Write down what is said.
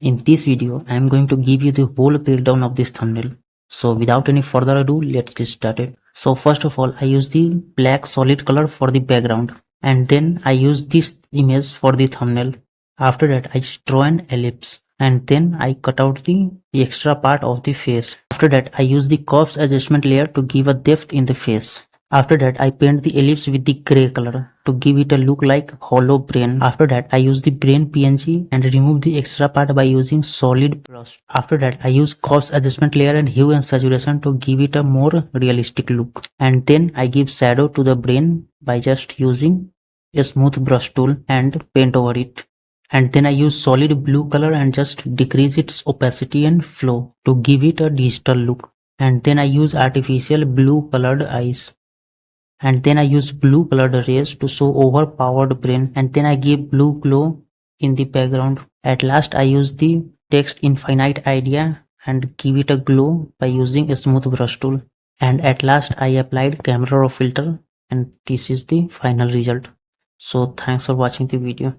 In this video, I am going to give you the whole breakdown of this thumbnail. So without any further ado, let's get started. So first of all, I use the black solid color for the background, and then I use this image for the thumbnail. After that, I just draw an ellipse, and then I cut out the extra part of the face. After that, I use the curves adjustment layer to give a depth in the face. After that, I paint the ellipse with the grey color to give it a look like hollow brain. After that, I use the brain PNG and remove the extra part by using solid brush. After that, I use curves adjustment layer and hue and saturation to give it a more realistic look. And then I give shadow to the brain by just using a smooth brush tool and paint over it. And then I use solid blue color and just decrease its opacity and flow to give it a digital look. And then I use artificial blue colored eyes. And then I use blue colored rays to show overpowered brain, and then I give blue glow in the background. At last I use the text infinite idea and give it a glow by using a smooth brush tool. And at last I applied camera raw filter, and this is the final result. So thanks for watching the video.